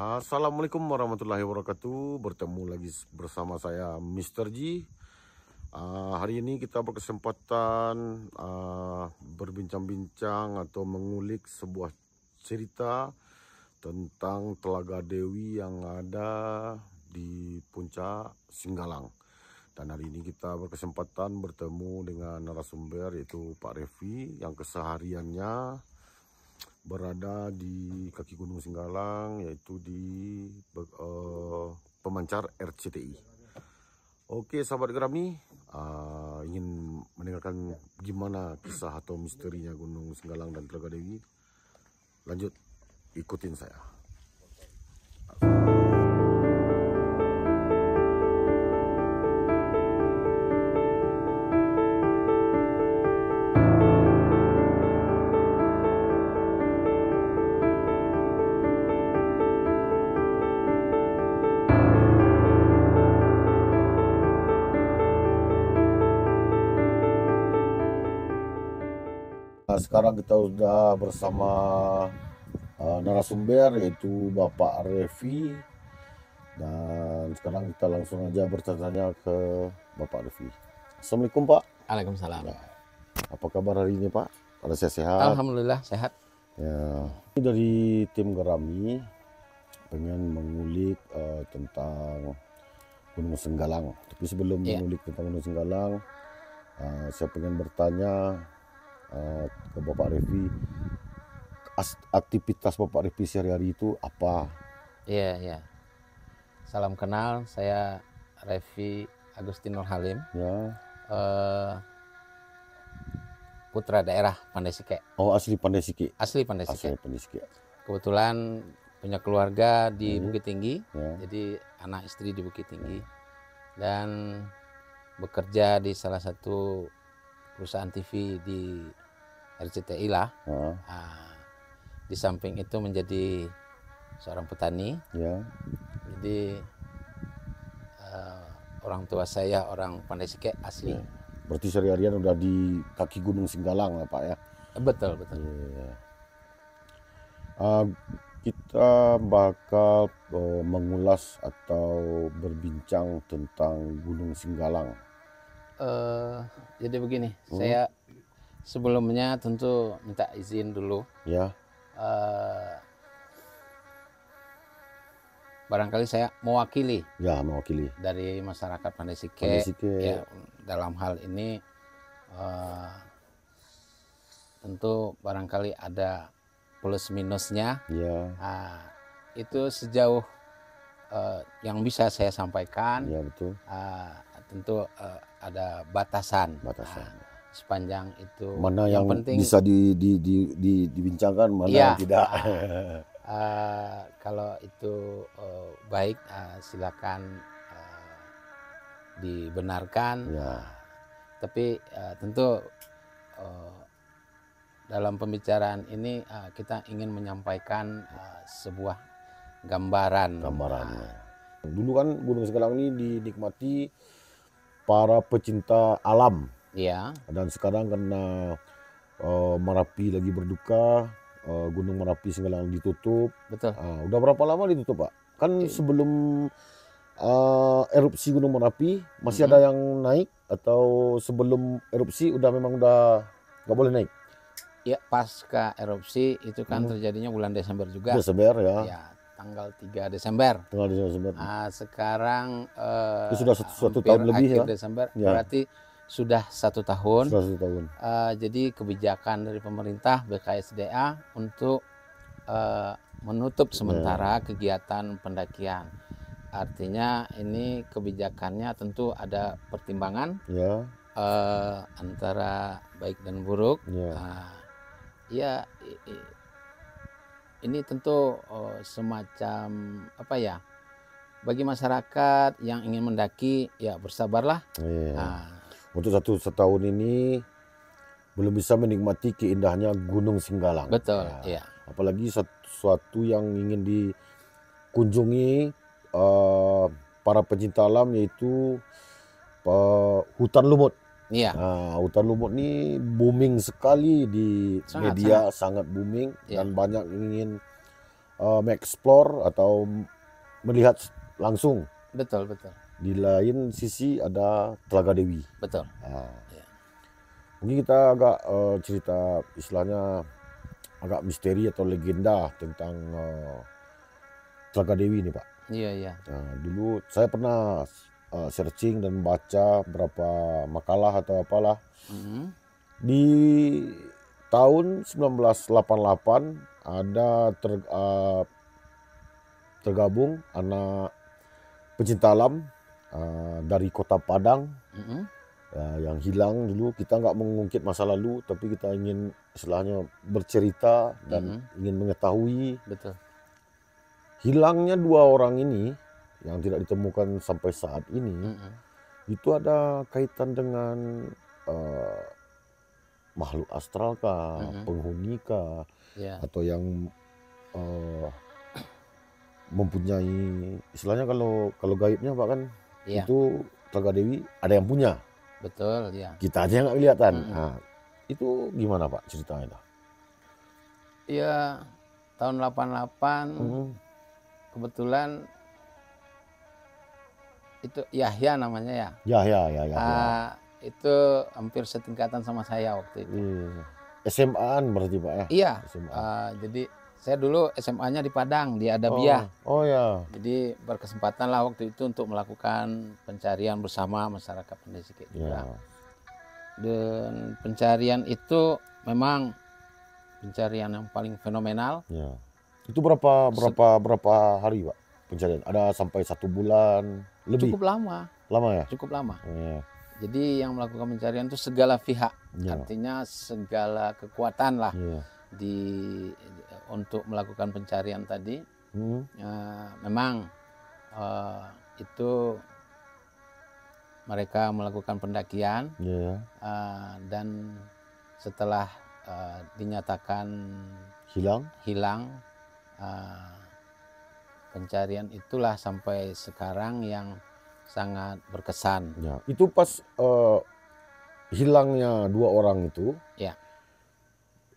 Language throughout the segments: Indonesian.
Assalamualaikum warahmatullahi wabarakatuh. Bertemu lagi bersama saya Mr. G. Hari ini kita berkesempatan berbincang-bincang atau mengulik sebuah cerita tentang Telaga Dewi yang ada di Puncak Singgalang. Dan hari ini kita berkesempatan bertemu dengan narasumber yaitu Pak Revi yang kesehariannya berada di kaki Gunung Singgalang, yaitu di pemancar RCTI. Oke sahabat Gerami, ingin mendengarkan gimana kisah atau misterinya Gunung Singgalang dan Telaga Dewi? Lanjut, ikutin saya. Sekarang kita sudah bersama narasumber yaitu Bapak Revi, dan sekarang kita langsung aja bertanya ke Bapak Revi. Assalamualaikum Pak. Waalaikumsalam. Nah, apa kabar hari ini Pak? Ada sehat? Alhamdulillah sehat. Ya, ini dari tim Gerami pengen mengulik tentang Gunung Singgalang. Tapi sebelum mengulik tentang Gunung Singgalang, saya pengen bertanya ke Bapak Revi, aktivitas Bapak Revi sehari-hari itu apa? Iya. Salam kenal, saya Revi Agustinur Halim. Ya. Putra daerah Pandai Sike. Oh, asli Pandai Sike. Asli Pandai Sike. Asli Pandai Sike. Kebetulan punya keluarga di Bukit Tinggi. Ya. Jadi anak istri di Bukit Tinggi. Dan bekerja di salah satu perusahaan TV di RCTI lah. Di samping itu menjadi seorang petani. Ya. Jadi orang tua saya orang Pandai Sike asli. Ya. Berarti sehari-harian udah di kaki Gunung Singgalang lah Pak ya? Betul. Ya. Kita bakal mengulas atau berbincang tentang Gunung Singgalang. Jadi begini, saya sebelumnya tentu minta izin dulu. Ya. Barangkali saya mewakili. Ya, mewakili. Dari masyarakat Pandai Sike. Pandai Sike. Ya, dalam hal ini tentu barangkali ada plus minusnya. Ya. Itu sejauh yang bisa saya sampaikan. Ya, betul. Tentu ada batasan. Sepanjang itu mana yang penting, bisa dibincangkan, mana yang tidak. Kalau itu baik, silakan dibenarkan. Ya. Tapi tentu dalam pembicaraan ini kita ingin menyampaikan sebuah gambaran. Dulu kan Gunung Singgalang ini dinikmati para pecinta alam. Iya. Dan sekarang karena Merapi lagi berduka, Gunung Merapi Singgalang ditutup. Betul. Udah berapa lama ditutup Pak? Kan sebelum erupsi Gunung Merapi masih ada yang naik, atau sebelum erupsi memang udah nggak boleh naik? Ya, pasca erupsi itu kan terjadinya bulan Desember juga. Desember ya. Ya, tanggal 3 Desember. Tanggal Desember. Sekarang itu sudah satu tahun lebih ya. Desember, berarti sudah 1 tahun. Sudah 1 tahun. Jadi kebijakan dari pemerintah BKSDA untuk menutup sementara kegiatan pendakian. Artinya ini kebijakannya tentu ada pertimbangan antara baik dan buruk. Ya, ini tentu semacam apa ya? Bagi masyarakat yang ingin mendaki, ya bersabarlah. Untuk 1 tahun ini belum bisa menikmati keindahannya Gunung Singgalang. Betul. Ya. Apalagi sesuatu yang ingin dikunjungi para pecinta alam, yaitu hutan lumut. Iya. Hutan lumut ini booming sekali di media, sangat booming. Dan banyak ingin mengeksplor atau melihat langsung. Betul, betul. Di lain sisi ada Telaga Dewi. Betul. Nah, Ya. mungkin kita agak cerita istilahnya agak misteri atau legenda tentang Telaga Dewi ini, Pak. Iya, iya. Nah, dulu saya pernah searching dan baca beberapa makalah atau apalah. Di tahun 1988 ada tergabung anak pecinta alam dari kota Padang yang hilang dulu. Kita nggak mengungkit masa lalu, tapi kita ingin istilahnya bercerita dan ingin mengetahui. Betul. Hilangnya 2 orang ini yang tidak ditemukan sampai saat ini, itu ada kaitan dengan makhluk astral kah, penghuni kah, atau yang mempunyai istilahnya kalau gaibnya Pak kan, itu Telaga Dewi ada yang punya. Betul, ya. Kita aja yang nggak kelihatan. Nah, itu gimana Pak ceritanya? Iya, tahun 88 kebetulan itu Yahya namanya ya. Yahya. Itu hampir setingkatan sama saya waktu itu. SMA-an berarti Pak ya? Iya. Jadi saya dulu SMA-nya di Padang, di Adabiah. Oh ya. Jadi berkesempatan lah waktu itu untuk melakukan pencarian bersama masyarakat Pendesik juga. Dan pencarian itu memang pencarian yang paling fenomenal. Ya. Itu berapa hari Pak pencarian? Ada sampai 1 bulan lebih? Cukup lama. Lama ya? Cukup lama. Ya. Jadi yang melakukan pencarian itu segala pihak, artinya segala kekuatan lah untuk melakukan pencarian tadi. Memang itu mereka melakukan pendakian dan setelah dinyatakan hilang, pencarian itulah sampai sekarang yang sangat berkesan. Ya, itu pas hilangnya 2 orang itu,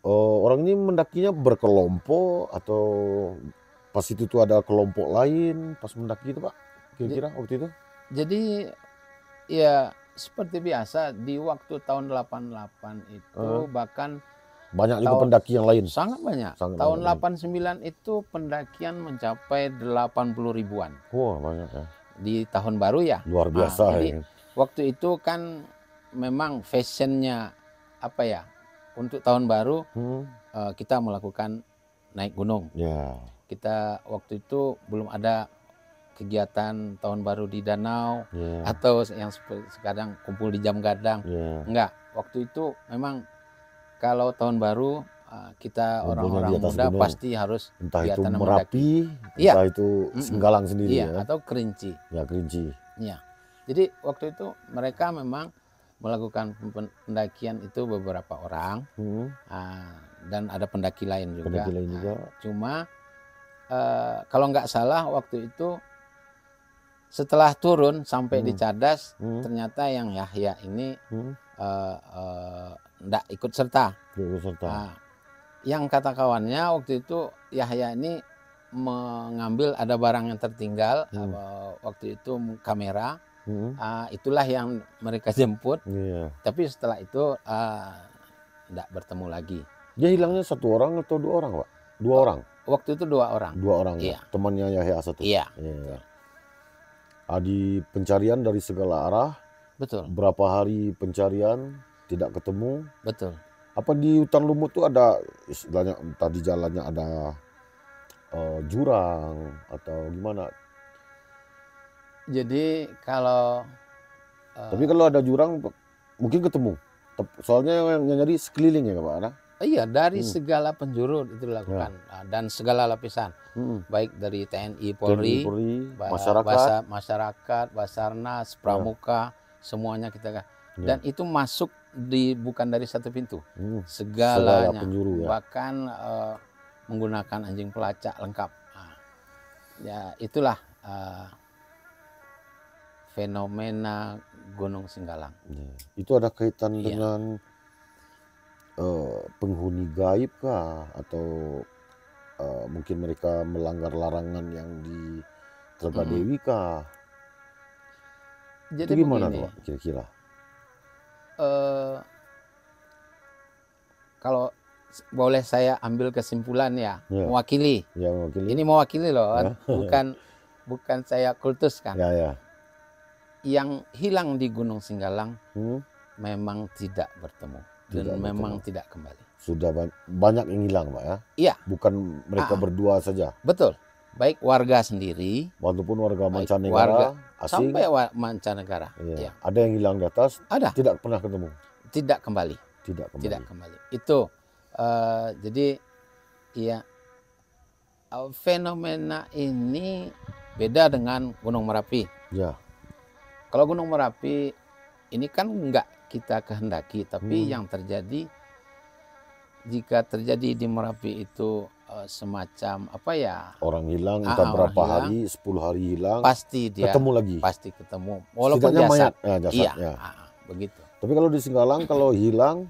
orang ini mendakinya berkelompok atau pas itu tuh ada kelompok lain pas mendaki itu Pak, kira-kira waktu itu? Jadi ya seperti biasa di waktu tahun 88 itu bahkan banyak juga pendaki yang lain. Sangat banyak. Tahun 89 itu pendakian mencapai 80 ribuan. Wah, banyak ya. Di tahun baru ya. Luar biasa. Jadi waktu itu kan memang fashionnya apa ya, untuk tahun baru kita melakukan naik gunung. Kita waktu itu belum ada kegiatan tahun baru di danau atau yang sekarang kumpul di jam gadang. Enggak, waktu itu memang kalau tahun baru kita orang-orang muda gunung. Pasti harus entah itu Merapi, entah itu Singgalang sendiri atau Kerinci. Ya, Kerinci. Ya. Jadi waktu itu mereka memang melakukan pendakian itu beberapa orang dan ada pendaki lain juga. Cuma kalau nggak salah waktu itu setelah turun sampai di Cadas ternyata yang Yahya ini nggak ikut serta. Yang kata kawannya waktu itu Yahya ini mengambil ada barang yang tertinggal, waktu itu kamera, itulah yang mereka jemput. Tapi setelah itu tidak bertemu lagi. Dia hilangnya 1 orang atau 2 orang Pak? 2 orang? Waktu itu 2 orang. 2 orang ya? Temannya Yahya satu? Iya. Di pencarian dari segala arah. Betul. Berapa hari pencarian tidak ketemu? Betul. Apa di hutan lumut itu ada istilahnya entah di jalannya ada jurang atau gimana? Jadi kalau tapi kalau ada jurang mungkin ketemu. Soalnya yang nyari sekeliling ya Pak? Iya, dari segala penjuru itu dilakukan dan segala lapisan, baik dari TNI, Polri, masyarakat, Basarnas, Pramuka, semuanya kita dan itu masuk bukan dari satu pintu, segalanya, penjuru, bahkan menggunakan anjing pelacak lengkap. Ya itulah fenomena Gunung Singgalang. Itu ada kaitan dengan penghuni gaib kah atau mungkin mereka melanggar larangan yang di Telaga Dewi kah? Jadi Itu gimana begini, tuh Pak kira-kira? Kalau boleh saya ambil kesimpulan ya, Ya. mewakili. Ya, mewakili. Ini mewakili loh, Ya. bukan saya kultuskan. Ya, ya. Yang hilang di Gunung Singgalang memang tidak bertemu dan memang tidak kembali. Sudah banyak yang hilang Pak ya? Iya. Bukan mereka berdua saja? Betul. Baik warga sendiri, walaupun warga mancanegara, asing, sampai mancanegara. Iya. Ya. Ada yang hilang di atas, ada. Tidak pernah ketemu. Tidak kembali. Tidak kembali. Tidak kembali. Itu jadi ya fenomena ini beda dengan Gunung Merapi. Ya. Kalau Gunung Merapi ini kan nggak kita kehendaki, tapi yang terjadi jika terjadi di Merapi itu semacam apa ya? Orang hilang entah berapa hari, 10 hari hilang, pasti dia ketemu lagi. Pasti ketemu. Walaupun jasad. Jasad. Iya, ya. Begitu. Tapi kalau di Singgalang kalau hilang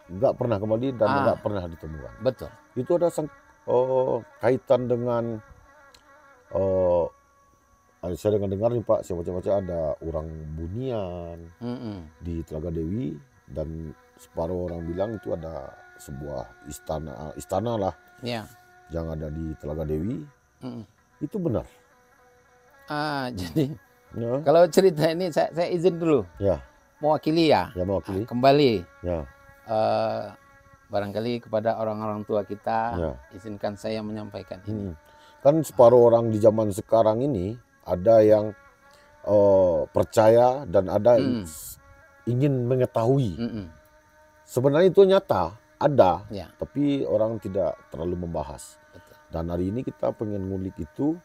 nggak pernah kembali dan nggak pernah ditemukan. Betul. Itu ada kaitan dengan saya dengar nih Pak, saya baca-baca ada orang Bunian di Telaga Dewi dan separuh orang bilang itu ada sebuah istana lah yang ada di Telaga Dewi. Itu benar? Jadi kalau cerita ini saya izin dulu. Ya. Mewakili ya. Ya, mewakili. Kembali. Ya. Barangkali kepada orang-orang tua kita, izinkan saya menyampaikan ini. Kan separuh orang di zaman sekarang ini ada yang percaya dan ada ingin mengetahui. Sebenarnya itu nyata, ada, tapi orang tidak terlalu membahas. Betul. Dan hari ini kita pengen ngulik itu,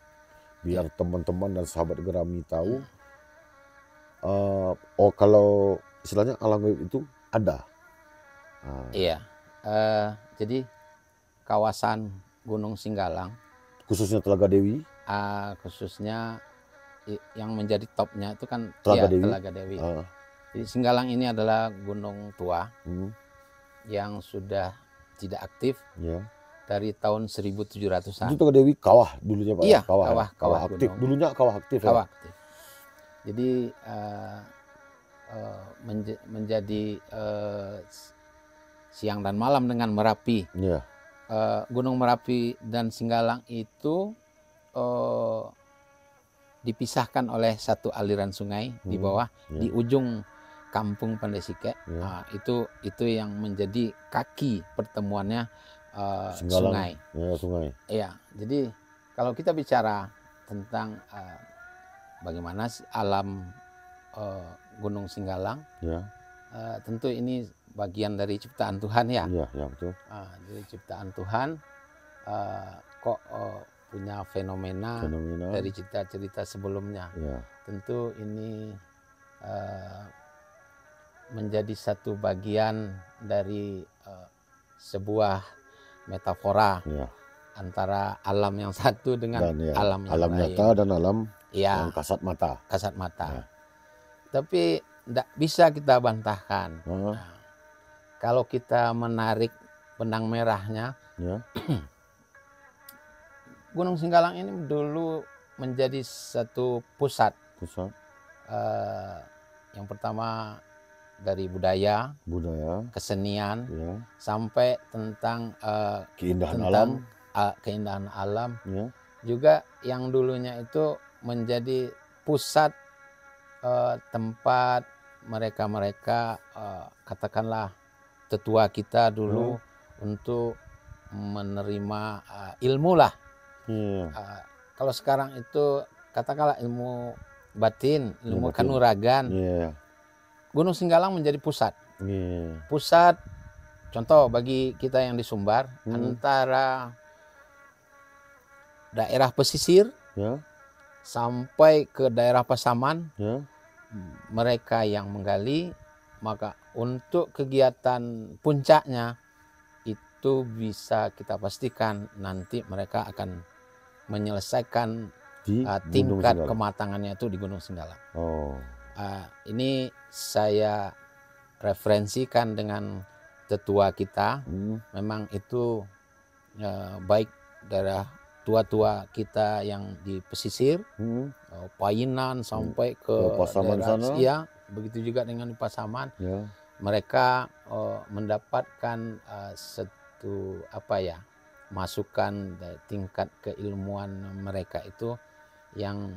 biar teman-teman dan sahabat Gerami tahu, kalau istilahnya alam gaib itu ada. Iya, jadi kawasan Gunung Singgalang, khususnya Telaga Dewi, khususnya yang menjadi topnya itu kan Telaga Dewi. Telaga Dewi. Jadi Singgalang ini adalah gunung tua yang sudah tidak aktif dari tahun 1700-an. Itu Telaga Dewi kawah dulunya Pak? Iya, kawah aktif. gunung. Dulunya kawah aktif. Kawah aktif. Jadi menjadi siang dan malam dengan Merapi. Gunung Merapi dan Singgalang itu dipisahkan oleh satu aliran sungai di bawah, di ujung kampung Pandesike. Itu yang menjadi kaki pertemuannya sungai. Sungai. Iya, jadi kalau kita bicara tentang bagaimana alam Gunung Singgalang, tentu ini bagian dari ciptaan Tuhan ya. Iya, betul. Dari ciptaan Tuhan, kok punya fenomena dari cerita-cerita sebelumnya. Tentu ini menjadi satu bagian dari sebuah metafora antara alam yang satu dengan alam yang alam lain. Nyata dan alam yang kasat mata. Kasat mata. Tapi tidak bisa kita bantahkan. Kalau kita menarik benang merahnya, Gunung Singgalang ini dulu menjadi satu pusat. Yang pertama dari budaya, kesenian, sampai tentang keindahan alam. Juga yang dulunya itu menjadi pusat tempat mereka katakanlah tetua kita dulu untuk menerima ilmu lah. Kalau sekarang itu katakanlah ilmu batin, ilmu kanuragan. Gunung Singgalang menjadi pusat. Pusat, contoh bagi kita yang di Sumbar, antara daerah pesisir sampai ke daerah Pasaman, mereka yang menggali, maka untuk kegiatan puncaknya itu bisa kita pastikan nanti mereka akan menyelesaikan tingkat kematangannya itu di Gunung Singgalang. Ini saya referensikan dengan tetua kita. Memang itu baik daerah tua-tua kita yang di pesisir, Painan sampai ke Pasaman daerah sana. iya, begitu juga dengan di Pasaman. Ya. Mereka mendapatkan satu masukan tingkat keilmuan mereka itu yang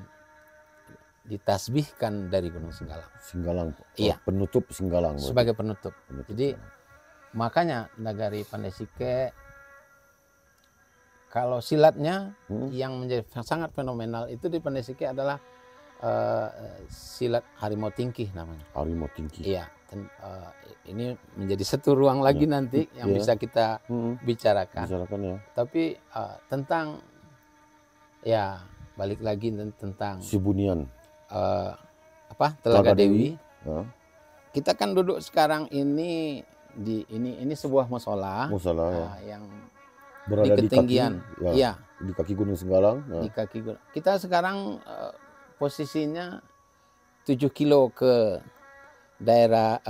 ditasbihkan dari Gunung Singgalang. Singgalang. Iya. Penutup Singgalang. Sebagai penutup. Jadi Singgalang. makanya Nagari Pandai Sike kalau silatnya yang menjadi sangat fenomenal itu di Pandai Sike adalah silat harimau tingkih namanya. Harimau tingkih. Iya. Ini menjadi satu ruang lagi nanti yang bisa kita bicarakan. Ya. Tapi tentang balik lagi tentang Sibunian. Telaga Dewi. Ya. Kita kan duduk sekarang ini ini sebuah musola yang berada di ketinggian, di kaki Gunung Singgalang. Ya. Di kaki gunung. Kita sekarang posisinya 7 kilo ke daerah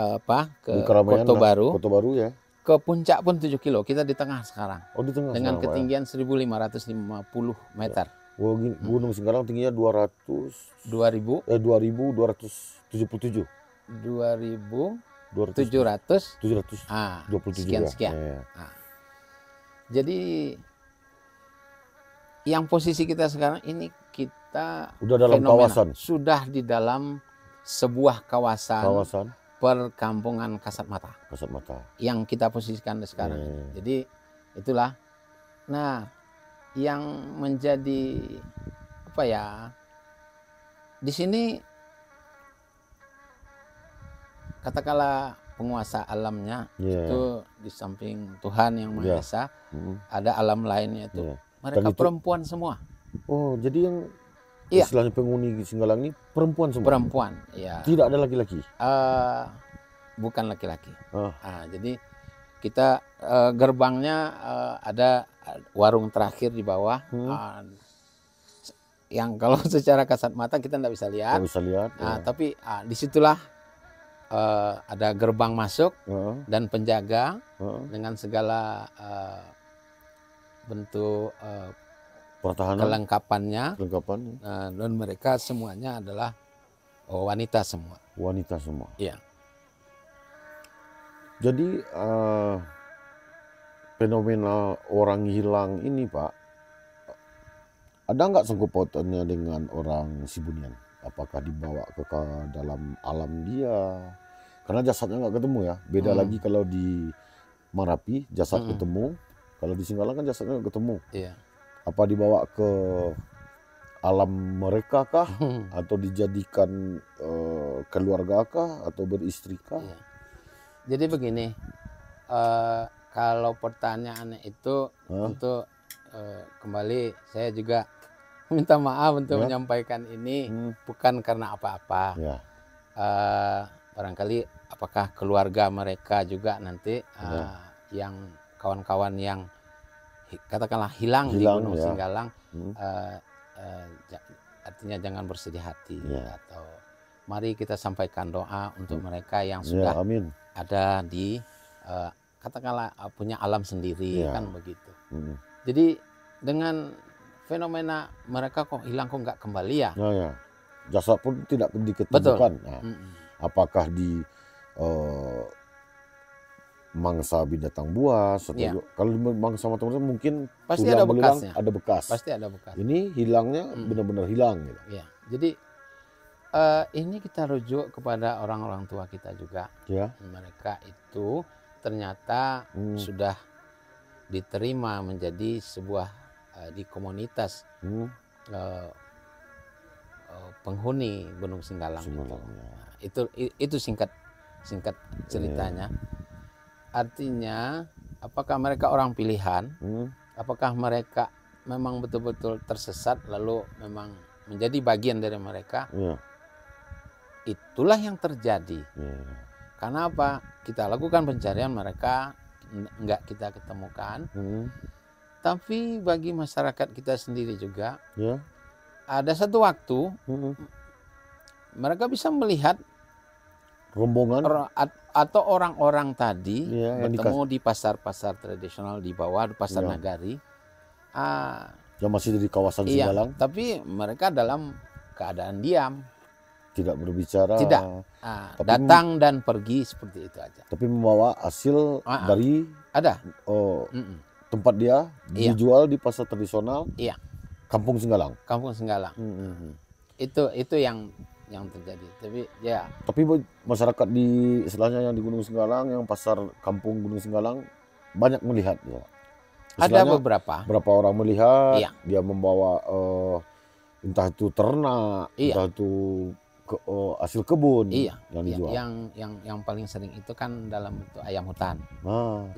ke Kota Baru. Kota Baru ya. Ke puncak pun 7 kilo. Kita di tengah sekarang. Oh, di tengah. Dengan ketinggian 1.550 meter. Ya. Gunung Singgalang tingginya 2.277. 2.727 sekian. Ya. Nah, jadi yang posisi kita sekarang ini kita udah dalam kawasan. Sudah di dalam sebuah kawasan. Perkampungan Kasat Mata. Yang kita posisikan sekarang. Jadi itulah. Nah, yang menjadi di sini katakanlah penguasa alamnya itu di samping Tuhan yang Maha Esa ada alam lainnya itu mereka perempuan semua. Oh, jadi yang istilahnya penghuni Singgalang ini perempuan semua. Perempuan, ya. Tidak ada laki-laki. Bukan laki-laki. Jadi kita gerbangnya ada warung terakhir di bawah. Yang kalau secara kasat mata kita tidak bisa lihat. Tapi disitulah ada gerbang masuk dan penjaga dengan segala bentuk pertahanan kelengkapannya. Dan mereka semuanya adalah wanita semua. Iya. Jadi fenomena orang hilang ini, Pak, ada nggak sangkut pautannya dengan orang Sibunian? Apakah dibawa ke dalam alam dia? Karena jasadnya nggak ketemu ya. Beda lagi kalau di Marapi jasad ketemu. Kalau di Singgalang kan jasadnya nggak ketemu. Iya. Apa dibawa ke alam mereka kah? Atau dijadikan keluarga kah? Atau beristri kah? Iya. Jadi begini, kalau pertanyaannya itu untuk kembali saya juga minta maaf untuk menyampaikan ini bukan karena apa-apa. Barangkali apakah keluarga mereka juga nanti yang kawan-kawan yang katakanlah hilang di Gunung Singgalang, artinya jangan bersedih hati atau mari kita sampaikan doa untuk mereka yang sudah ada di katakanlah punya alam sendiri kan begitu. Jadi dengan fenomena mereka kok hilang kok nggak kembali ya? Jasad pun tidak diketemukan. Nah, apakah di mangsa binatang buas? Atau kalau di mangsa binatang buas mungkin pasti ada bekasnya. Ada bekas. Pasti ada bekas. Ini hilangnya benar-benar hilang. Gitu. Ya. Jadi ini kita rujuk kepada orang-orang tua kita juga. Mereka itu ternyata sudah diterima menjadi sebuah di komunitas penghuni Gunung Singgalang. Itu singkat ceritanya. Artinya apakah mereka orang pilihan? Apakah mereka memang betul-betul tersesat lalu memang menjadi bagian dari mereka? Itulah yang terjadi. Karena apa? Kita lakukan pencarian, mereka enggak kita ketemukan. Tapi bagi masyarakat kita sendiri juga, ada satu waktu mereka bisa melihat rombongan atau orang-orang tadi bertemu di pasar-pasar tradisional di bawah, di pasar Nagari. Yang masih di kawasan iya, Singgalang, tapi mereka dalam keadaan diam, tidak berbicara. tidak datang dan pergi seperti itu aja. Tapi membawa hasil dari ada tempat dia iya. dijual di pasar tradisional. Iya. Kampung Singgalang. Kampung Singgalang. Itu yang terjadi. Tapi masyarakat di istilahnya yang di Gunung Singgalang, yang pasar kampung Gunung Singgalang banyak melihat ya. Ada beberapa orang melihat, iya. dia membawa entah itu ternak, iya. entah itu hasil kebun iya. yang dijual. Yang paling sering itu kan dalam bentuk ayam hutan.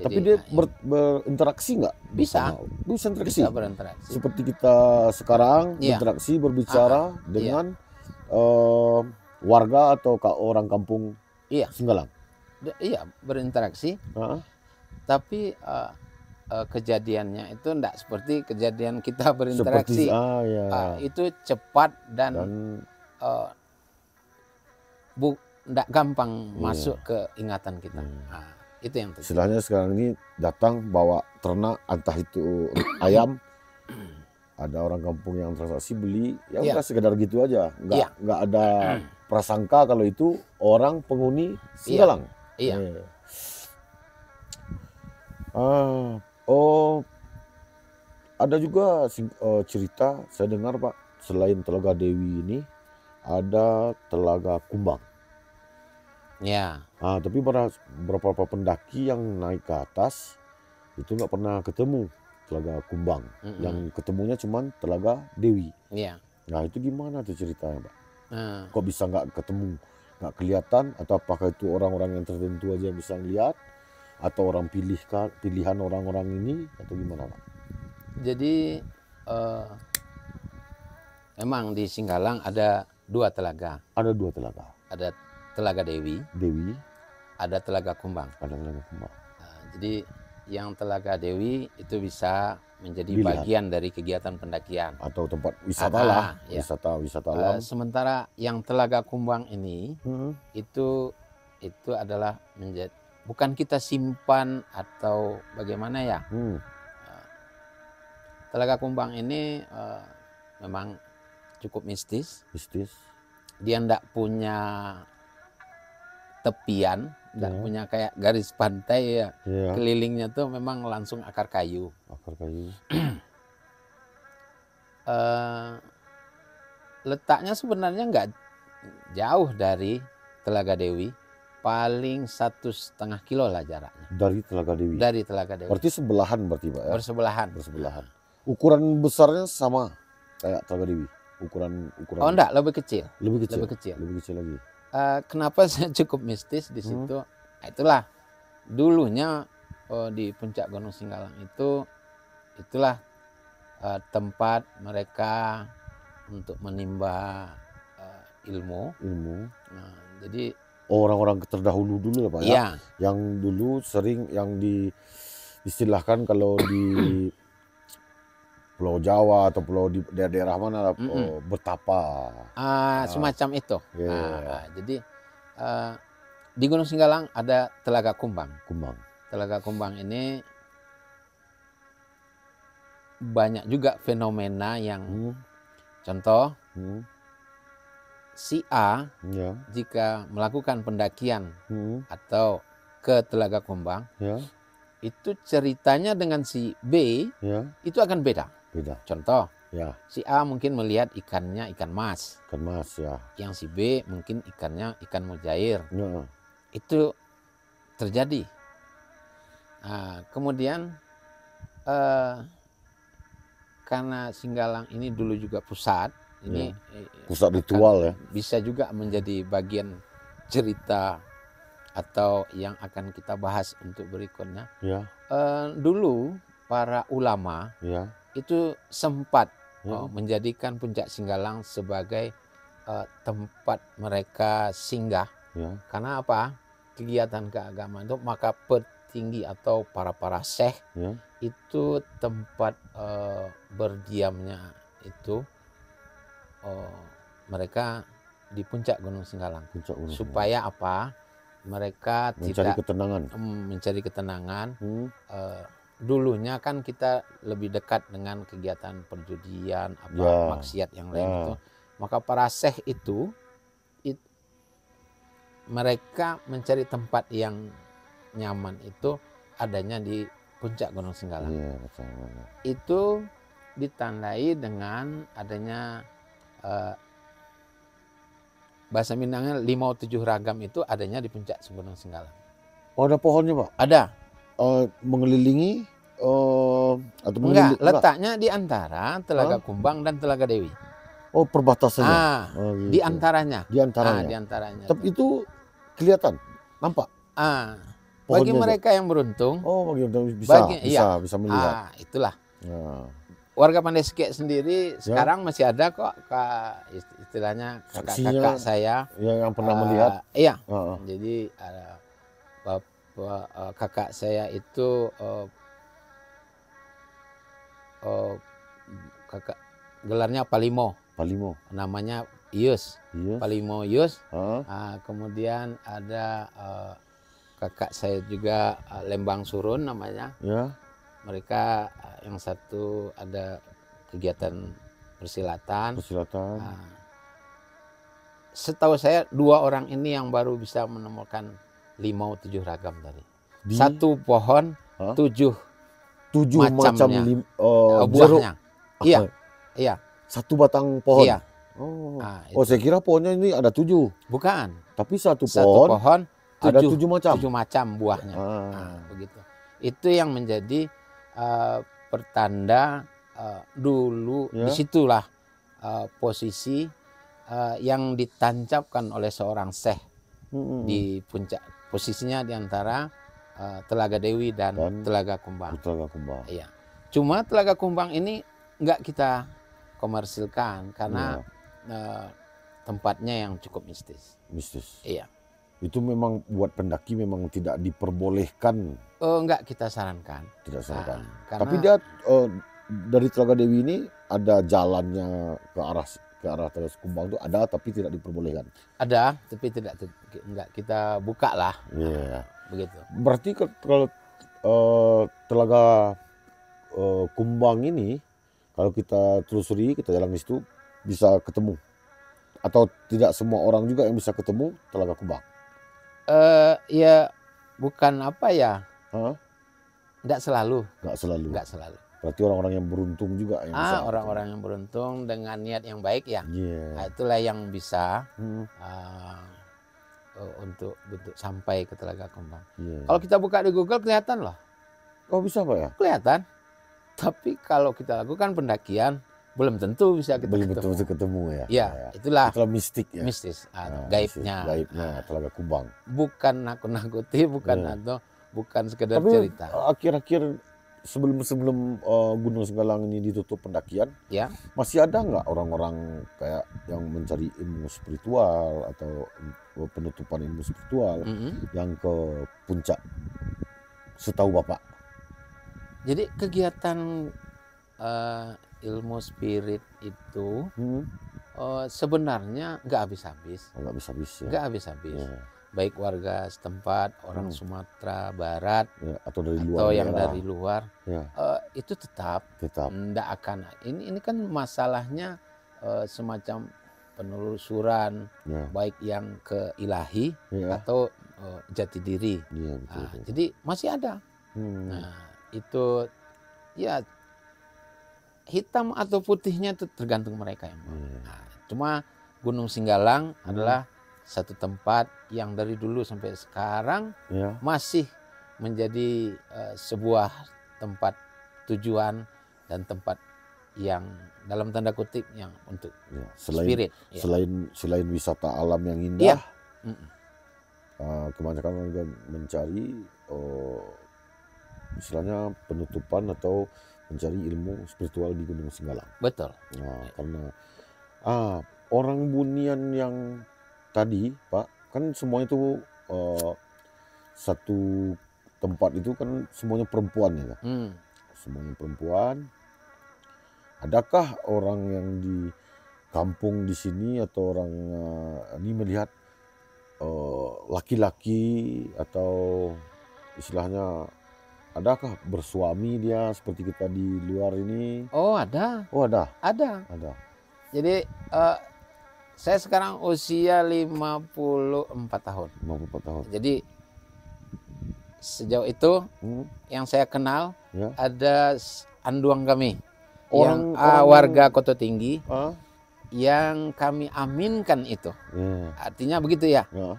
Jadi, tapi dia berinteraksi nggak? Bisa interaksi. Bisa berinteraksi. Seperti kita sekarang berinteraksi, berbicara dengan warga atau orang kampung Singgalang. Iya, berinteraksi. Tapi kejadiannya itu enggak seperti kejadian kita berinteraksi. Itu cepat dan enggak gampang masuk ke ingatan kita. Itu yang terjadi. Istilahnya sekarang ini datang bawa ternak, entah itu ayam, ada orang kampung yang transaksi beli, ya udah sekedar gitu aja, nggak ada prasangka kalau itu orang penghuni Singgalang. Iya. Ada juga cerita saya dengar Pak, selain Telaga Dewi ini ada Telaga Kumbang. Ya. Tapi beberapa pendaki yang naik ke atas itu nggak pernah ketemu Telaga Kumbang. Yang ketemunya cuman Telaga Dewi. Iya. Nah itu gimana tuh ceritanya Pak? Kok bisa nggak ketemu, nggak kelihatan, atau apakah itu orang-orang yang tertentu aja yang bisa ngeliat, atau pilihan orang-orang ini, atau gimana Pak? Jadi memang di Singgalang ada 2 telaga. Ada 2 telaga. Ada Telaga Dewi. Ada Telaga Kumbang. Jadi yang Telaga Dewi itu bisa menjadi bagian dari kegiatan pendakian atau tempat wisata lah, wisata alam. Sementara yang Telaga Kumbang ini itu adalah bukan kita simpan atau bagaimana ya. Telaga Kumbang ini memang cukup mistis. Dia enggak punya tepian, enggak punya kayak garis pantai ya. Kelilingnya tuh memang langsung akar kayu. Letaknya sebenarnya enggak jauh dari Telaga Dewi, paling 1,5 kilo lah jaraknya. Dari Telaga Dewi. Berarti sebelahan berarti Pak ya? Bersebelahan. Ukuran besarnya sama kayak Telaga Dewi. Ukuran. Oh enggak, lebih kecil. Lebih kecil lagi. Kenapa saya cukup mistis di situ? Itulah dulunya di puncak Gunung Singgalang itulah tempat mereka untuk menimba ilmu. Nah, jadi orang-orang terdahulu dulu ya Pak ya. Yang dulu sering yang diistilahkan kalau di Pulau Jawa atau pulau di daerah mana bertapa. Semacam itu. Jadi di Gunung Singgalang ada Telaga Kumbang. Telaga Kumbang ini banyak juga fenomena yang contoh si A jika melakukan pendakian atau ke Telaga Kumbang itu ceritanya dengan si B itu akan beda. Contoh, si A mungkin melihat ikannya ikan mas. Yang si B mungkin ikannya ikan mujair. Itu terjadi. Kemudian karena Singgalang ini dulu juga pusat ritual ya. Bisa juga menjadi bagian cerita atau yang akan kita bahas untuk berikutnya. Dulu para ulama itu sempat menjadikan puncak Singgalang sebagai tempat mereka singgah. Karena apa? Kegiatan keagamaan itu maka petinggi atau para syekh itu tempat berdiamnya itu mereka di puncak Gunung Singgalang. Supaya apa? Mereka mencari ketenangan. Mencari ketenangan. dulunya kan kita lebih dekat dengan kegiatan perjudian, Ya. maksiat yang lain Ya. itu. Maka para syekh itu mereka mencari tempat yang nyaman itu adanya di puncak Gunung Singgalang. Iya, betul. Itu ditandai dengan adanya bahasa Minangnya 5 7 ragam itu adanya di puncak Gunung Singgalang. Oh, ada pohonnya, Pak? Ada. Mengelilingi atau Enggak, mengelilingi? letaknya di antara Telaga Kumbang dan Telaga Dewi. Oh, perbatasannya. Gitu. Di antaranya. Di antaranya. Di antaranya. Tapi itu kelihatan, nampak. Bagi mereka yang beruntung. Oh, bisa melihat. Itulah. Warga Pandai Sike sendiri sekarang masih ada kok, istilahnya kakak-kakak saya yang pernah melihat. Iya. Jadi kakak saya itu kakak gelarnya Palimo. Namanya Ius. Palimo Ius. Kemudian ada kakak saya juga Lembang Surun namanya. Ya. Mereka yang satu ada kegiatan persilatan. Setahu saya 2 orang ini yang baru bisa menemukan 5 7 ragam tadi. Satu pohon 7 macam buahnya. Iya. Satu batang pohon. Iya. Saya kira pohonnya ini ada 7. Bukan. Tapi satu pohon ada 7 macam. 7 macam buahnya. Begitu. Itu yang menjadi pertanda dulu. Disitulah posisi yang ditancapkan oleh seorang syekh di puncak. Posisinya di antara Telaga Dewi dan Telaga Kumbang. Iya. Cuma Telaga Kumbang ini enggak kita komersilkan karena tempatnya yang cukup mistis. Iya. Itu memang buat pendaki memang tidak diperbolehkan. Enggak kita sarankan. Tidak sarankan. Tapi dia dari Telaga Dewi ini ada jalannya ke arah Telaga Kumbang itu ada, tapi tidak diperbolehkan. Ada, tapi enggak kita buka lah. Iya. Begitu. Berarti kalau Telaga Kumbang ini kalau kita telusuri, kita jalan di situ bisa ketemu. Atau tidak semua orang juga yang bisa ketemu Telaga Kumbang? Ya bukan apa ya. Enggak selalu. Berarti orang-orang yang beruntung juga yang bisa. Orang-orang yang beruntung dengan niat yang baik ya. Itulah yang bisa untuk sampai ke Telaga Kumbang. Kalau kita buka di Google kelihatan loh. Oh, bisa Pak ya? Kelihatan. Tapi kalau kita lakukan pendakian belum tentu bisa kita ketemu ya. Ya, itulah mistik ya. Mistis, gaibnya Telaga Kumbang. Bukan nakut-nakuti, bukan sekedar cerita. Akhir-akhir sebelum Gunung Singgalang ini ditutup pendakian, masih ada nggak orang-orang kayak yang mencari ilmu spiritual atau penutupan ilmu spiritual yang ke puncak, setahu Bapak? Jadi kegiatan ilmu spirit itu sebenarnya nggak habis-habis. Nggak habis-habis. Baik warga setempat, orang Sumatera Barat atau dari luar, itu tetap tidak akan. Ini kan masalahnya semacam penelusuran, baik yang ke ilahi atau jati diri. Jadi masih ada. Nah, itu ya hitam atau putihnya itu tergantung mereka yang mau. Cuma Gunung Singgalang adalah satu tempat yang dari dulu sampai sekarang masih menjadi sebuah tempat tujuan dan tempat yang dalam tanda kutip yang untuk spirit. Selain wisata alam yang indah, kebanyakan warga mencari istilahnya penutupan atau mencari ilmu spiritual di Gunung Singgalang. Betul. Karena orang Bunian yang tadi Pak, kan semuanya itu satu tempat itu kan semuanya perempuan ya. Semuanya perempuan. Adakah orang yang di kampung di sini atau orang ini melihat laki-laki atau istilahnya adakah bersuami dia seperti kita di luar ini? Oh ada, Oh ada, ada. ada. Jadi saya sekarang usia 54 tahun. 54 tahun. Jadi sejauh itu yang saya kenal Ya. ada anduang kami Orang- yang warga Koto Tinggi Ah, yang kami aminkan itu. ya, Artinya begitu ya. ya,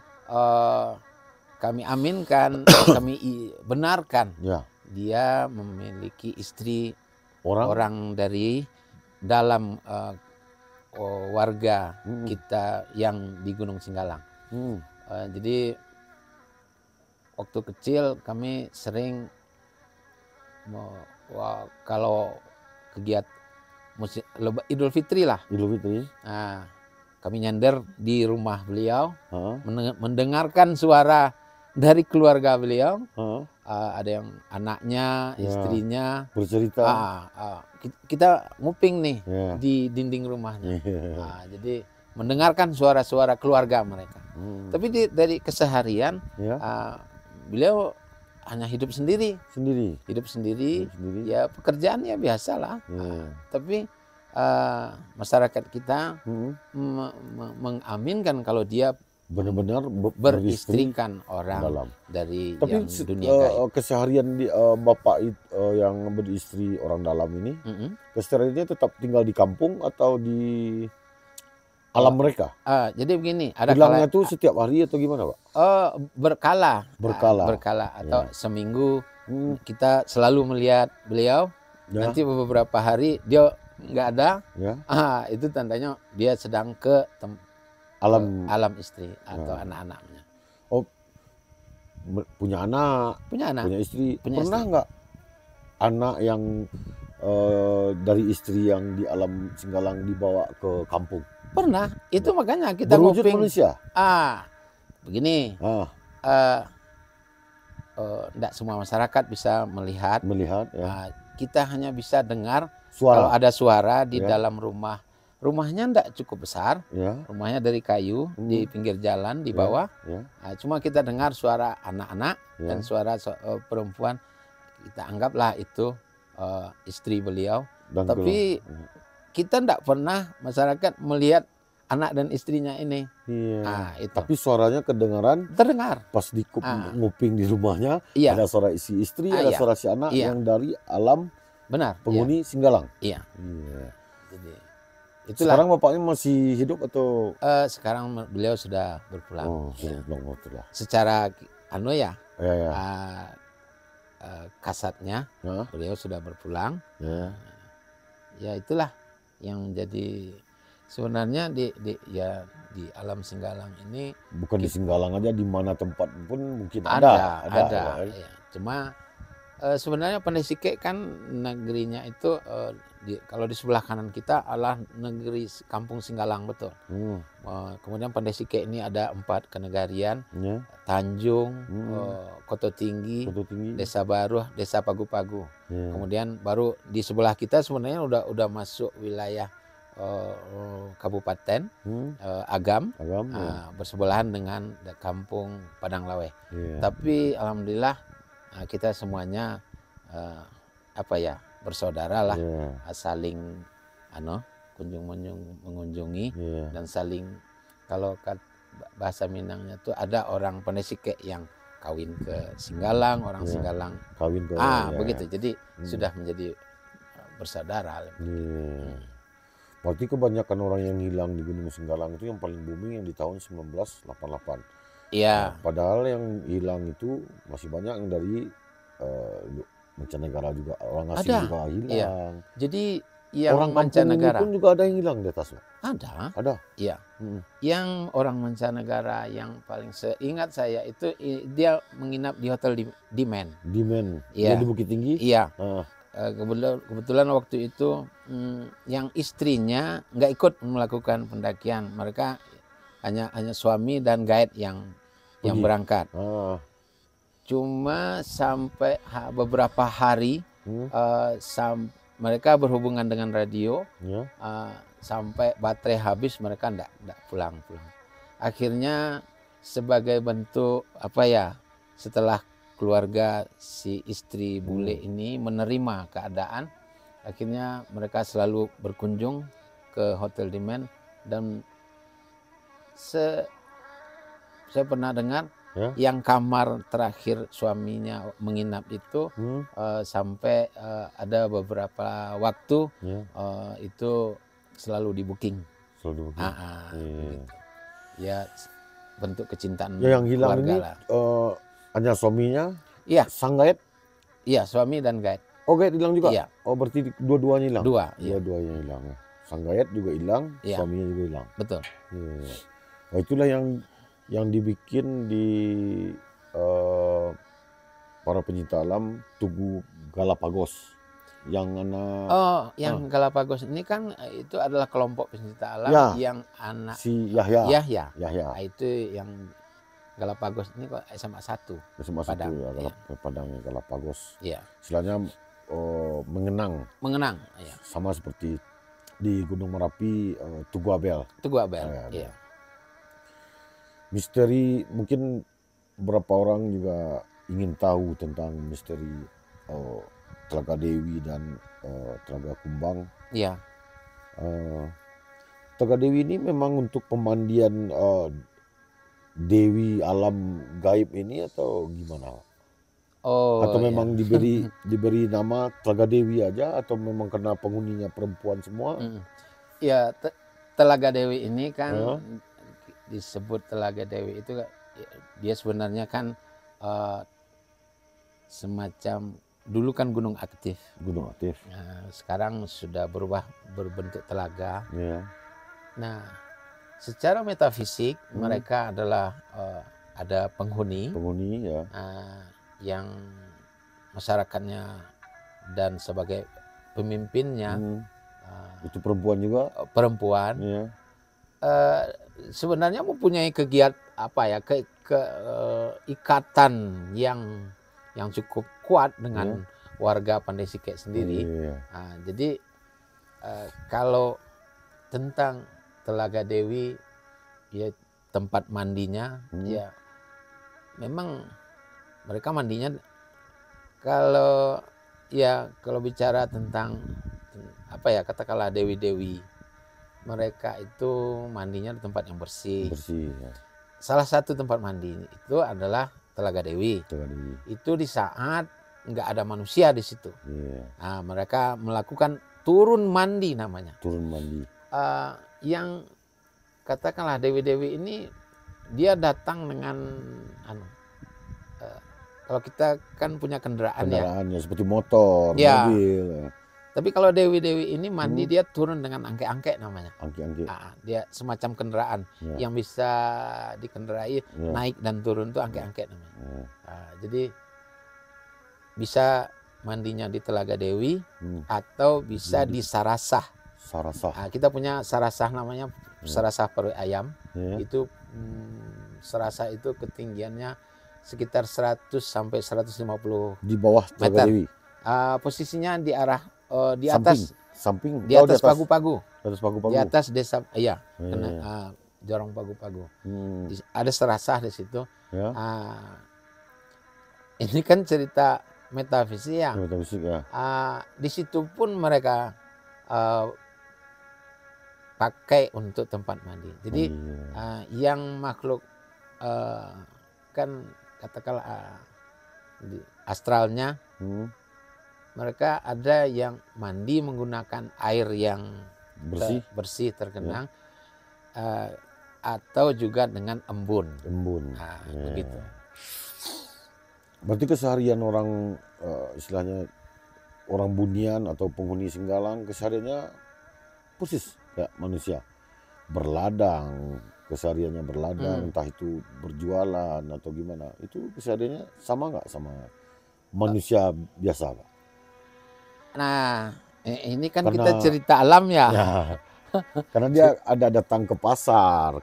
Kami aminkan, kami benarkan ya. dia memiliki istri Orang, orang dari dalam warga kita yang di Gunung Singgalang. Jadi waktu kecil kami sering kalau kegiatan Idul Fitri lah. Idul Fitri. Nah, kami nyender di rumah beliau, Ah, mendengarkan suara dari keluarga beliau. ah, Ada yang anaknya, Ya. istrinya. bercerita. Kita nguping nih Ya. di dinding rumahnya. Iya. Jadi mendengarkan suara-suara keluarga mereka. Tapi dari keseharian Ya, beliau hanya hidup sendiri. sendiri. Hidup sendiri, Sendiri. ya pekerjaan ya biasa lah. Ya. Tapi masyarakat kita Hmm. mengaminkan kalau dia Benar-benar beristrikan orang dalam. dari Tapi yang dunia gaib. keseharian di Bapak yang beristri orang dalam ini, kesehariannya tetap tinggal di kampung atau di alam mereka? Jadi begini, ada Pulangnya tuh setiap hari atau gimana, Pak? berkala, Berkala. atau Ya. seminggu kita selalu melihat beliau. Ya. Nanti beberapa hari dia nggak ada, Ya. itu tandanya dia sedang ke alam istri atau anak-anaknya. Oh, punya anak, Punya anak. punya istri. Punya Pernah istri. nggak anak yang dari istri yang di alam Singgalang dibawa ke kampung? Pernah. Itu makanya kita Berwujud nguping. manusia? Begini. Tidak semua masyarakat bisa melihat. Ya. Kita hanya bisa dengar Suara. kalau ada suara di Ya. dalam rumah. Rumahnya tidak cukup besar. Ya. Rumahnya dari kayu di pinggir jalan di bawah. Ya. Cuma kita dengar suara anak-anak dan suara perempuan. Kita anggaplah itu istri beliau. Dan Tapi kita tidak pernah masyarakat melihat anak dan istrinya ini. iya. Itu Tapi suaranya kedengaran terdengar. pas di nguping di rumahnya. Iya. Ada suara si istri, ada Iya. suara si anak Iya. yang dari alam Benar. penghuni Singgalang. Iya. Iya. Jadi, itulah. Sekarang bapaknya masih hidup atau? Sekarang beliau sudah berpulang. Oh, sudah pulang lah. Secara Ya, ya. kasatnya Ya. beliau sudah berpulang. Ya. Ya itulah yang menjadi sebenarnya di alam Singgalang ini Bukan di Singgalang aja, di mana tempat pun mungkin ada. ya. Ya. Cuma sebenarnya Pandai Sike kan negerinya itu kalau di sebelah kanan kita adalah negeri kampung Singgalang, betul. Kemudian Pandai Sike ini ada 4 kenegarian, Ya. Tanjung, Koto Tinggi, Desa Baru, Desa Pagu-Pagu. Ya. Kemudian baru di sebelah kita sebenarnya udah masuk wilayah Kabupaten Agam, ya. bersebelahan dengan kampung Padang Lawe. Ya. Tapi alhamdulillah kita semuanya bersaudara lah, Ya. saling mengunjungi Ya. dan saling, kalau bahasa Minangnya tuh ada orang Pandai Sike yang kawin ke Singgalang, orang Ya. Singgalang Kawin ke ya. begitu. Jadi sudah menjadi bersaudara. Ya. Berarti kebanyakan orang yang hilang di Gunung Singgalang itu yang paling booming yang di tahun 1988. Iya. Padahal yang hilang itu masih banyak yang dari mancanegara juga, orang asing Ada. juga hilang. Iya. Jadi yang orang kampung mancanegara pun juga ada yang hilang di atas. ada. Iya. Hmm. Yang orang mancanegara yang paling seingat saya itu dia menginap di hotel Dimen. Dia Iya. di Bukit Tinggi. Iya. Ah. Kebetulan waktu itu yang istrinya nggak ikut melakukan pendakian. Mereka hanya suami dan guide yang berangkat. Cuma sampai beberapa hari mereka berhubungan dengan radio. Ya. Sampai baterai habis mereka enggak pulang. Akhirnya sebagai bentuk setelah keluarga si istri bule ini menerima keadaan, akhirnya mereka selalu berkunjung ke Hotel Demand. Dan saya pernah dengar yang kamar terakhir suaminya menginap itu sampai ada beberapa waktu itu selalu di booking. Selalu di Gitu. Ya bentuk kecintaan yang hilang keluarga ini lah. Hanya suaminya, Iya, sang guide. Iya, suami dan guide. Oh, guide hilang juga? Iya. Oh, berarti dua-duanya hilang? Iya. Dua-duanya hilang. Sang guide juga hilang, suaminya juga hilang. Betul. Iya. Nah, itulah yang dibikin di para pencinta alam Tugu Galapagos. Yang Galapagos ini kan itu adalah kelompok pencinta alam yang anak si Yahya. Nah, itu yang Galapagos ini kok SMA 1. SMA 1 Padang. Padang Galapagos. Iya. Istilahnya mengenang. Iya. Sama seperti di Gunung Merapi Tugu Abel. Iya. Misteri, mungkin beberapa orang juga ingin tahu tentang misteri Telaga Dewi dan Telaga Kumbang. Iya. Telaga Dewi ini memang untuk pemandian Dewi alam gaib ini atau gimana? Atau memang diberi nama Telaga Dewi aja, atau memang karena penghuninya perempuan semua? Ya, Telaga Dewi ini kan disebut Telaga Dewi itu dia sebenarnya kan semacam dulu kan gunung aktif. Nah, sekarang sudah berubah berbentuk telaga. Nah, secara metafisik mereka adalah ada penghuni yang masyarakatnya dan sebagai pemimpinnya itu perempuan juga. Sebenarnya mempunyai ikatan yang cukup kuat dengan warga Pandai Sike sendiri. Jadi kalau tentang Telaga Dewi, ya tempat mandinya, ya memang mereka mandinya kalau bicara tentang katakanlah dewi-dewi, mereka itu mandinya di tempat yang bersih. Salah satu tempat mandi itu adalah Telaga Dewi. Itu di saat nggak ada manusia di situ. Nah, mereka melakukan turun mandi namanya. Yang katakanlah dewi-dewi ini dia datang dengan kalau kita kan punya kendaraan ya seperti motor, mobil. Tapi kalau dewi-dewi ini mandi dia turun dengan angke-angke namanya. Dia semacam kendaraan yang bisa dikendarai naik dan turun itu angke-angke namanya. Jadi bisa mandinya di Telaga Dewi atau bisa di Sarasah. Kita punya Sarasah namanya Sarasah Perui Ayam. Itu Sarasah itu ketinggiannya sekitar 100 sampai 150 di bawah Telaga Dewi. Posisinya di arah di atas samping di atas Pagu-Pagu. Di atas desa Jorong Pagu-Pagu. Ada Sarasah di situ. Ini kan cerita metafisik ya. Di situ pun mereka pakai untuk tempat mandi. Jadi yang makhluk kan katakanlah astralnya, mereka ada yang mandi menggunakan air yang bersih tergenang, atau juga dengan embun. Begitu. Berarti keseharian orang istilahnya orang Bunian atau penghuni Singgalang kesehariannya persis kayak manusia, berladang, kesehariannya berladang, entah itu berjualan atau gimana. Itu kesehariannya sama nggak sama manusia biasa, Pak? Nah, ini kan kita cerita alam ya. Karena dia ada datang ke pasar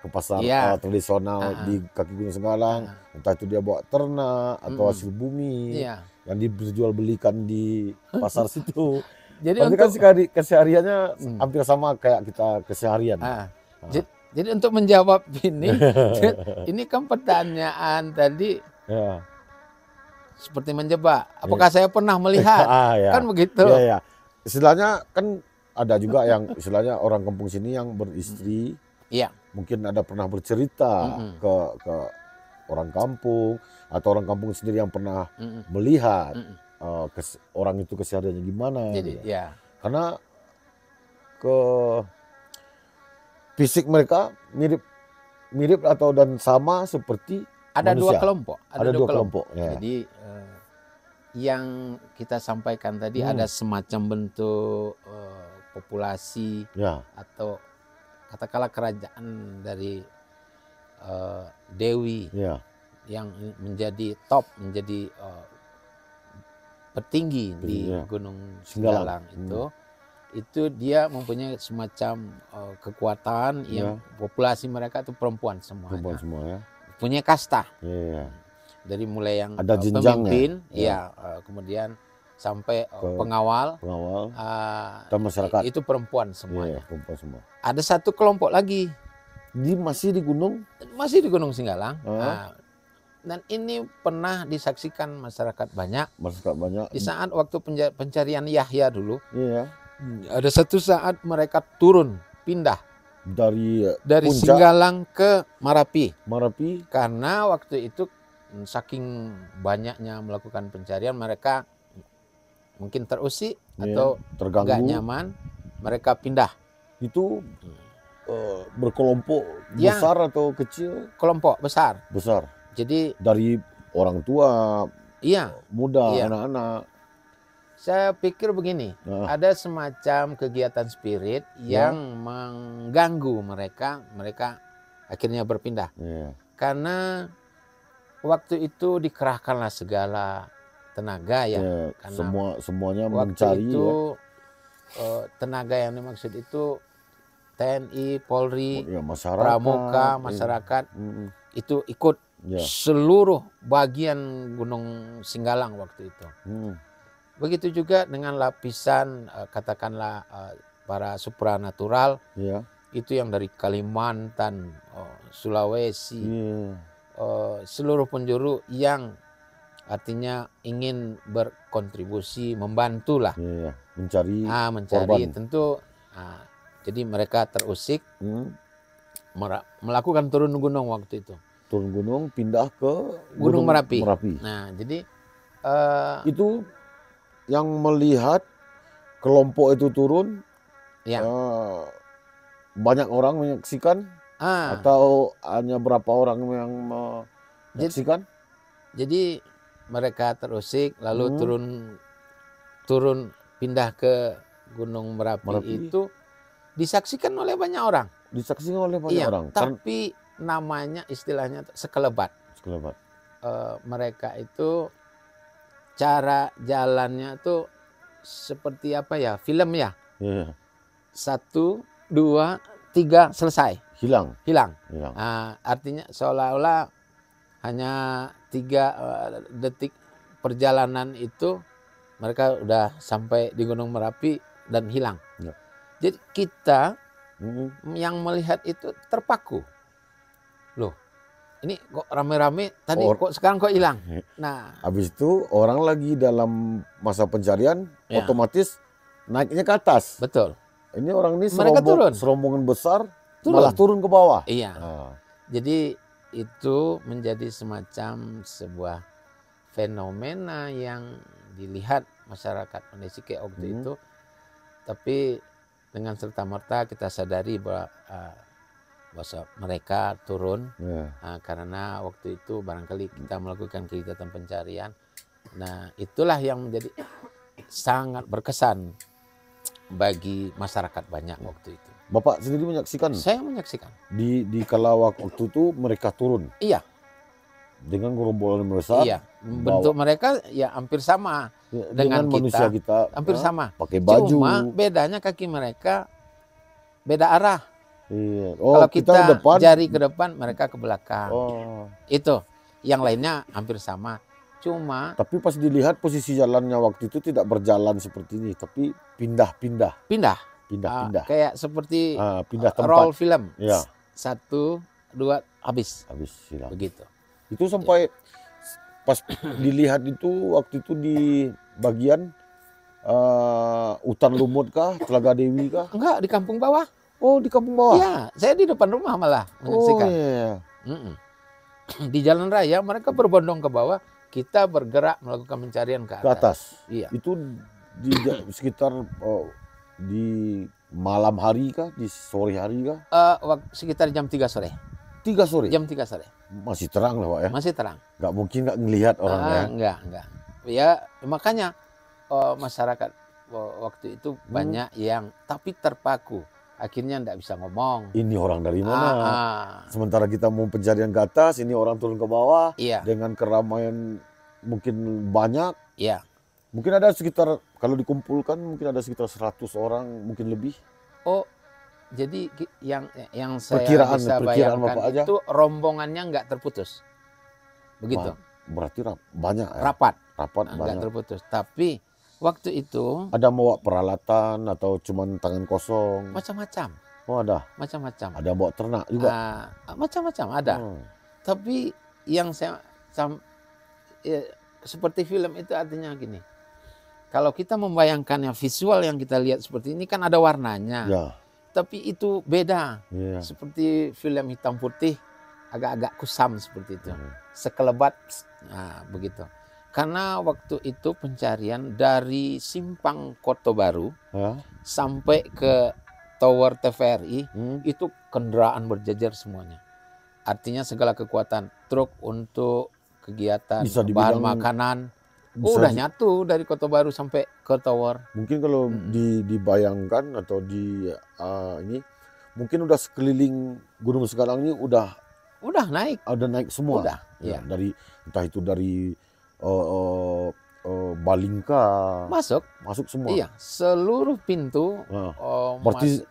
tradisional di kaki Gunung Singgalang, entah itu dia bawa ternak atau hasil bumi yang diperjualbelikan di pasar situ. Jadi kan kesehariannya hampir sama kayak kita keseharian. Jadi untuk menjawab ini, ini kan pertanyaan tadi. seperti menjebak. Apakah saya pernah melihat? Ya. Kan begitu. Ya. Istilahnya kan ada juga yang istilahnya orang kampung sini yang beristri, Iya. mungkin ada pernah bercerita ke orang kampung atau orang kampung sendiri yang pernah melihat orang itu kesehariannya gimana. Jadi, gitu. ya. Karena ke fisik mereka mirip atau dan sama seperti Ada manusia. dua kelompok. Ada dua kelompok. Ya. Jadi yang kita sampaikan tadi ada semacam bentuk populasi atau katakanlah kerajaan dari Dewi yang menjadi top, menjadi petinggi di Gunung Singgalang itu dia mempunyai semacam kekuatan yang populasi mereka itu perempuan semuanya. Perempuan semua ya. Punya kasta. Dari mulai yang ada pemimpin, kemudian sampai pengawal dan masyarakat. Itu perempuan semuanya. Perempuan semua. Ada satu kelompok lagi. Masih di gunung? Masih di Gunung Singgalang. Dan ini pernah disaksikan masyarakat banyak. Di saat waktu pencarian Yahya dulu. Ada satu saat mereka turun, pindah. Dari Singgalang ke Marapi. Karena waktu itu saking banyaknya melakukan pencarian, mereka mungkin terusik atau terganggu, nggak nyaman, mereka pindah. Itu berkelompok besar atau kecil? Kelompok besar. Jadi dari orang tua, muda, anak-anak. Saya pikir begini, ada semacam kegiatan spirit yang mengganggu mereka akhirnya berpindah. Karena waktu itu dikerahkanlah segala tenaga karena semuanya waktu mencari itu tenaga yang dimaksud itu TNI, Polri, Pramuka, masyarakat itu ikut seluruh bagian Gunung Singgalang waktu itu. Begitu juga dengan lapisan katakanlah para supranatural itu yang dari Kalimantan, Sulawesi, seluruh penjuru yang artinya ingin berkontribusi, membantulah mencari korban. Tentu jadi mereka terusik melakukan turun gunung waktu itu. Turun gunung pindah ke Gunung Merapi. Nah, jadi itu yang melihat kelompok itu turun, banyak orang menyaksikan atau hanya berapa orang yang menyaksikan? Jadi mereka terusik lalu turun pindah ke Gunung Merapi itu disaksikan oleh banyak orang. Tapi namanya istilahnya sekelebat. Mereka itu cara jalannya tuh seperti apa ya, film ya. 1, 2, 3 selesai. Hilang. Artinya seolah-olah hanya 3 detik perjalanan itu mereka udah sampai di Gunung Merapi dan hilang. Jadi kita yang melihat itu terpaku. Loh, ini kok rame-rame tadi kok sekarang kok hilang. Nah, habis itu orang lagi dalam masa pencarian otomatis naiknya ke atas. Betul. Ini orang ini serombongan besar malah turun ke bawah. Jadi itu menjadi semacam sebuah fenomena yang dilihat masyarakat Pandai waktu itu. Tapi dengan serta-merta kita sadari bahwa mereka turun karena waktu itu barangkali kita melakukan kegiatan pencarian. Nah, itulah yang menjadi sangat berkesan bagi masyarakat banyak waktu itu. Bapak sendiri menyaksikan? Saya menyaksikan. Di kala waktu itu mereka turun? Iya. Dengan gerombolan besar? Iya. Bentuk mereka ya hampir sama dengan manusia kita. Hampir sama. Pakai baju. Cuma bedanya kaki mereka beda arah. Kalau kita jari ke depan, mereka ke belakang. Itu. Yang lainnya hampir sama. Cuma. Tapi pas dilihat posisi jalannya waktu itu tidak berjalan seperti ini, tapi pindah-pindah. Kayak seperti pindah tempat. roll film. 1, 2, habis hilang. Begitu. Itu sampai pas dilihat itu waktu itu di bagian hutan lumut kah, Telaga Dewi kah? Enggak, di kampung bawah. Oh, di kampung bawah. Iya, saya di depan rumah malah Oh menyaksikan. iya. Di jalan raya mereka berbondong ke bawah, kita bergerak melakukan pencarian ke atas. Ke atas. Iya. Itu di sekitar di malam hari kah, di sore hari kah? Sekitar jam 3 sore. 3 sore. Jam 3 sore. Masih terang lah Pak ya. Masih terang. Nggak mungkin nggak ngelihat orangnya. Enggak. Ya makanya masyarakat waktu itu banyak yang tapi terpaku. Akhirnya enggak bisa ngomong. Ini orang dari mana? Sementara kita mau pencarian ke atas, ini orang turun ke bawah. Iya. Dengan keramaian mungkin banyak. Iya. Mungkin ada sekitar, kalau dikumpulkan mungkin ada sekitar 100 orang, mungkin lebih. Oh, jadi yang saya Perkiraan bisa Bapak bayangkan aja. itu rombongannya enggak terputus. Begitu. Berarti banyak ya? Rapat Banyak. enggak terputus. Tapi waktu itu ada bawa peralatan atau cuman tangan kosong? macam-macam. Oh ada? Macam-macam. Ada bawa ternak juga? Macam-macam ada. Tapi yang saya seperti film itu artinya gini. Kalau kita membayangkannya visual yang kita lihat seperti ini kan ada warnanya. Ya. Tapi itu beda. Ya. Seperti film hitam putih agak-agak kusam seperti itu. Sekelebat begitu. Karena waktu itu pencarian dari simpang Kota Baru sampai ke Tower TVRI itu kendaraan berjejer semuanya. Artinya segala kekuatan truk untuk kegiatan bahan makanan udah nyatu dari Kota Baru sampai ke Tower. Mungkin kalau dibayangkan atau ini mungkin udah sekeliling Gunung Senggalang ini udah naik. Udah naik semua. Udah, ya. Dari entah itu dari Balingka masuk semua. Iya, seluruh pintu berarti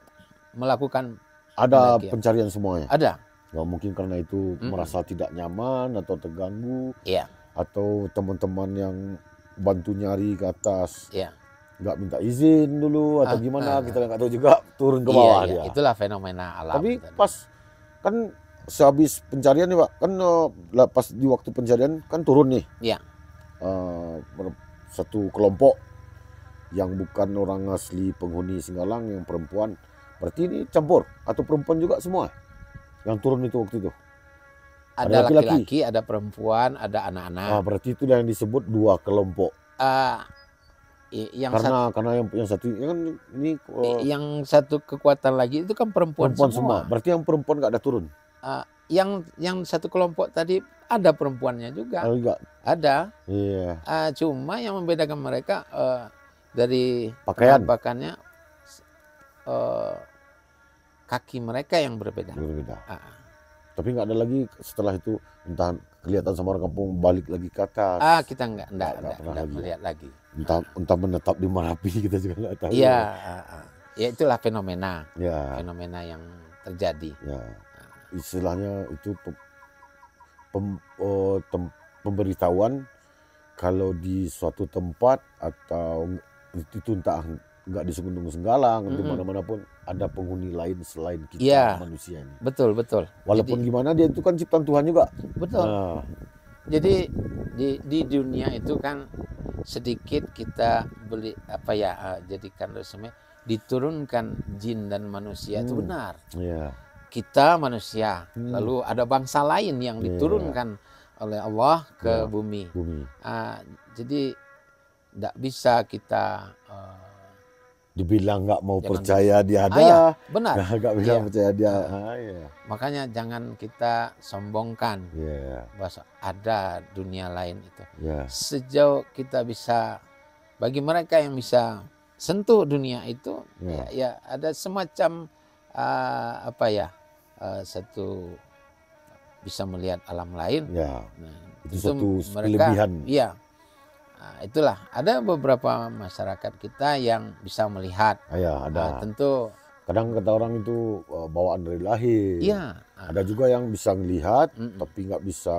melakukan ada pendakian. Pencarian semuanya. Ada. Nggak mungkin karena itu merasa tidak nyaman atau terganggu. Iya. Atau teman-teman yang bantu nyari ke atas. Iya. Nggak minta izin dulu atau gimana kita nggak tahu juga turun ke bawah dia. Itulah fenomena alam. Tapi pas kan sehabis pencarian nih Pak, kan pas di waktu pencarian kan turun nih. Iya. Satu kelompok yang bukan orang asli penghuni Singgalang yang perempuan, berarti ini campur atau perempuan juga semua yang turun itu waktu itu? Ada laki-laki, ada perempuan, ada anak-anak. Berarti itu yang disebut 2 kelompok. Karena yang satu yang satu kekuatan lagi itu kan perempuan semua. Berarti yang perempuan nggak ada turun. Yang satu kelompok tadi ada perempuannya juga. Ada. Iya. Cuma yang membedakan mereka dari pakaiannya kaki mereka yang berbeda. Tapi nggak ada lagi setelah itu entah kelihatan sama orang kampung balik lagi ke atas. Kita nggak melihat lagi. Entah menetap di Merapi kita juga nggak tahu. Iya. Ya itulah fenomena. Ya. Fenomena yang terjadi. Ya. Istilahnya itu pemberitahuan kalau di suatu tempat atau itu entah nggak di Gunung Senggalang, di mana-mana pun ada penghuni lain selain kita manusia ini. Betul. Walaupun gimana dia itu kan ciptaan Tuhan juga. Betul. Jadi di dunia itu kan sedikit kita jadikan resume diturunkan jin dan manusia itu benar. Iya. Kita manusia, lalu ada bangsa lain yang diturunkan oleh Allah ke bumi. Jadi tidak bisa kita dibilang nggak mau percaya dia ada. Benar. Nggak bilang percaya dia. Makanya jangan kita sombongkan bahwa ada dunia lain itu. Sejauh kita bisa, bagi mereka yang bisa sentuh dunia itu, ya ada semacam satu bisa melihat alam lain. Itu suatu kelebihan. Iya. Itulah ada beberapa masyarakat kita yang bisa melihat. Ada. Tentu. Kadang kata orang itu bawaan dari lahir. Iya. Ada juga yang bisa melihat tapi nggak bisa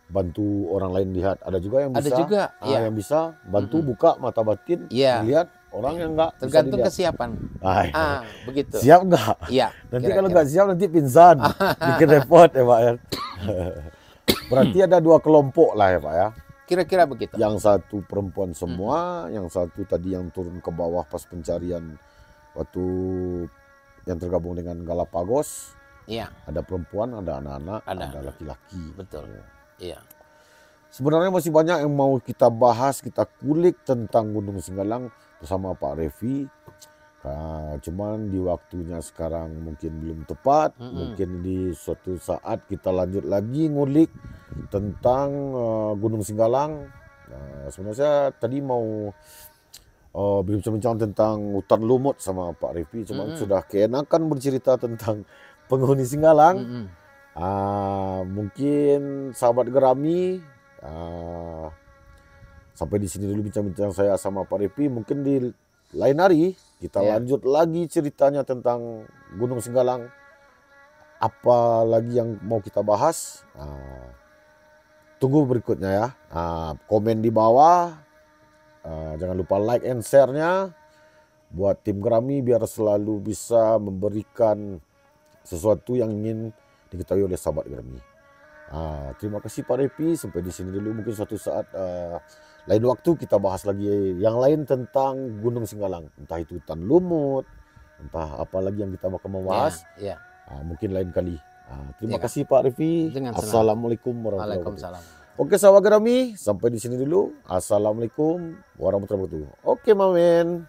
bantu orang lain lihat. Ada juga yang bisa. Ada juga. Yang bisa bantu buka mata batin, melihat orang yang nggak tergantung bisa kesiapan. Begitu. Siap nggak? Iya. Nanti kalau nggak siap nanti pingsan, bikin repot ya Pak. Berarti ada dua kelompok lah ya Pak ya. Kira-kira begitu. Yang satu perempuan semua, yang satu tadi yang turun ke bawah pas pencarian waktu yang tergabung dengan Galapagos. Iya. Ada perempuan, ada anak-anak, ada laki-laki. Betul. Iya. Sebenarnya masih banyak yang mau kita bahas, kita kulik tentang Gunung Singgalang bersama Pak Revi. Cuman di waktunya sekarang mungkin belum tepat. Mungkin di suatu saat kita lanjut lagi ngulik tentang Gunung Singgalang. Sebenarnya tadi mau bincang-bincang tentang hutan lumut sama Pak Revi, cuman sudah keenakan bercerita tentang penghuni Singgalang. Mungkin sahabat Gerami, sampai di sini dulu bincang-bincang saya sama Pak Revi. Mungkin di lain hari kita lanjut lagi ceritanya tentang Gunung Singgalang. Apa lagi yang mau kita bahas? Tunggu berikutnya ya. Komen di bawah. Jangan lupa like and share-nya. Buat tim Gerami biar selalu bisa memberikan sesuatu yang ingin diketahui oleh sahabat Gerami. Terima kasih Pak Revi. Sampai di sini dulu. Mungkin suatu saat lain waktu kita bahas lagi yang lain tentang Gunung Singgalang. Entah itu hutan lumut, entah apa lagi yang kita akan membahas. Mungkin lain kali. Terima kasih Pak Revi. Assalamualaikum warahmatullahi wabarakatuh. Oke sahabat Gerami, sampai di sini dulu. Assalamualaikum warahmatullahi wabarakatuh. Oke Mamen.